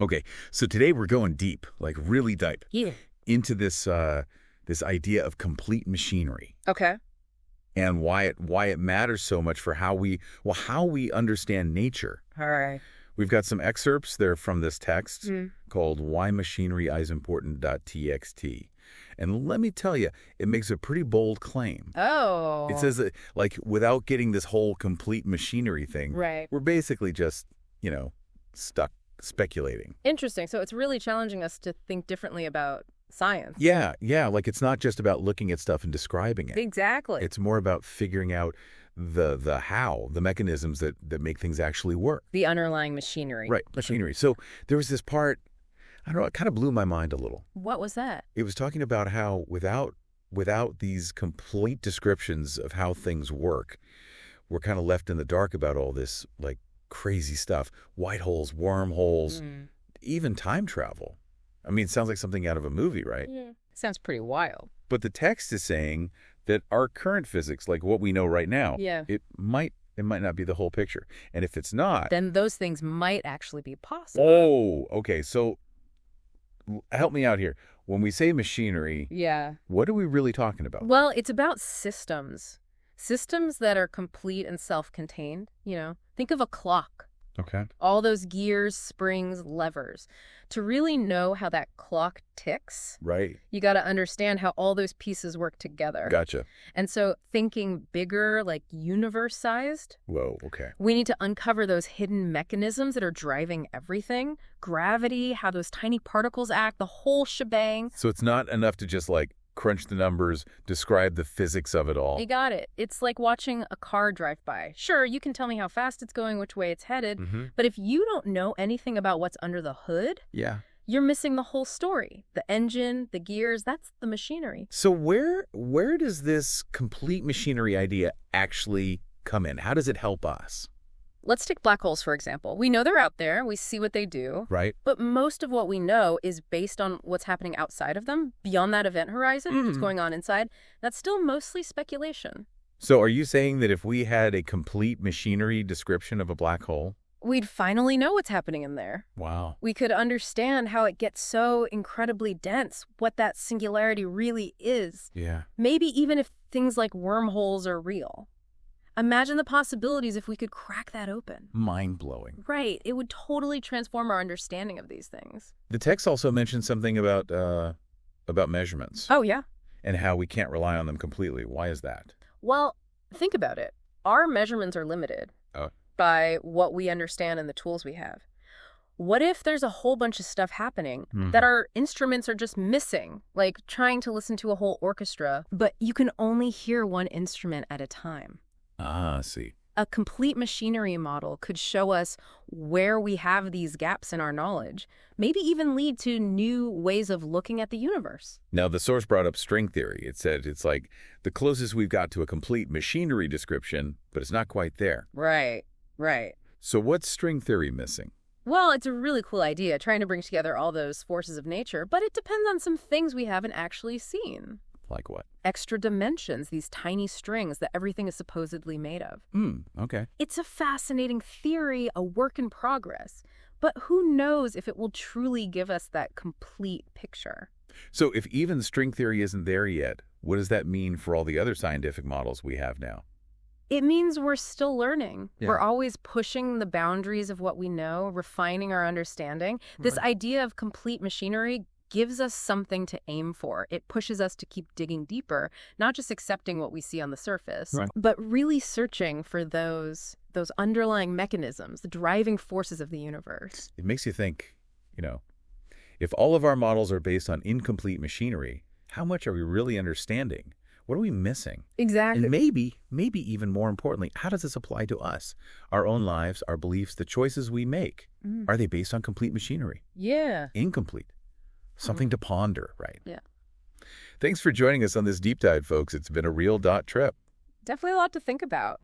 Okay, so today we're going deep, like really deep, Yeah. into this idea of complete machinery Okay. and why it matters so much for how we understand nature. All right. We've got some excerpts there from this text Mm. called "Why Machinery is Important.txt," and let me tell you, it makes a pretty bold claim. It Oh. says that, like, without getting this whole complete machinery thing, Right. we're basically just, stuck speculating. Interesting. So it's really challenging us to think differently about science. Yeah, like it's not just about looking at stuff and describing it. Exactly. It's more about figuring out the mechanisms that make things actually work. The underlying machinery. Right, machinery. So there was this part, I don't know, it kind of blew my mind a little. What was that? It was talking about how without these complete descriptions of how things work, we're kind of left in the dark about all this, like, crazy stuff. White holes, wormholes, even time travel. I mean, it sounds like something out of a movie, right? Yeah. Sounds pretty wild. But the text is saying that our current physics, like what we know right now, Yeah. it might not be the whole picture. And if it's not, Then those things might actually be possible. oh, okay. So help me out here. When we say machinery, Yeah. what are we really talking about? Well, it's about systems. Systems that are complete and self-contained. Think of a clock. Okay. All those gears, springs, levers. To really know how that clock ticks, Right. you got to understand how all those pieces work together. Gotcha. And so thinking bigger, like universe-sized, Whoa, okay. we need to uncover those hidden mechanisms that are driving everything. Gravity, how those tiny particles act, the whole shebang. So it's not enough to just, like, crunch the numbers, describe the physics of it all. You got it. It's like watching a car drive by. Sure, you can tell me how fast it's going, which way it's headed, but if you don't know anything about what's under the hood, Yeah. you're missing the whole story. The engine, the gears, that's the machinery. So where does this complete machinery idea actually come in? How does it help us? Let's take black holes, for example. We know they're out there. We see what they do. Right? But most of what we know is based on what's happening outside of them, beyond that event horizon, what's going on inside. That's still mostly speculation. So are you saying that if we had a complete machinery description of a black hole? We'd finally know what's happening in there. Wow. We could understand how it gets so incredibly dense, what that singularity really is. Yeah. Maybe even if things like wormholes are real. Imagine the possibilities if we could crack that open. Mind-blowing. Right. It would totally transform our understanding of these things. The text also mentions something about measurements Oh, yeah. and how we can't rely on them completely. Why is that? Well, think about it. Our measurements are limited by what we understand and the tools we have. What if there's a whole bunch of stuff happening that our instruments are just missing, like trying to listen to a whole orchestra, but you can only hear one instrument at a time? Ah, I see. A complete machinery model could show us where we have these gaps in our knowledge, maybe even lead to new ways of looking at the universe. Now, the source brought up string theory. It said it's like the closest we've got to a complete machinery description, but it's not quite there. Right. So what's string theory missing? Well, it's a really cool idea, trying to bring together all those forces of nature, but it depends on some things we haven't actually seen. Like what? Extra dimensions, these tiny strings that everything is supposedly made of. Okay. It's a fascinating theory, a work in progress, but who knows if it will truly give us that complete picture. So if even string theory isn't there yet, what does that mean for all the other scientific models we have now? It means we're still learning. Yeah. We're always pushing the boundaries of what we know, refining our understanding. This idea of complete machinery gives us something to aim for. It pushes us to keep digging deeper, not just accepting what we see on the surface, but really searching for those underlying mechanisms, the driving forces of the universe. It makes you think, if all of our models are based on incomplete machinery, how much are we really understanding? What are we missing? Exactly. And maybe even more importantly, how does this apply to us? Our own lives, our beliefs, the choices we make. Are they based on complete machinery? Yeah. Incomplete? Something to ponder, right? Yeah. Thanks for joining us on this deep dive, folks. It's been a real trip. Definitely a lot to think about.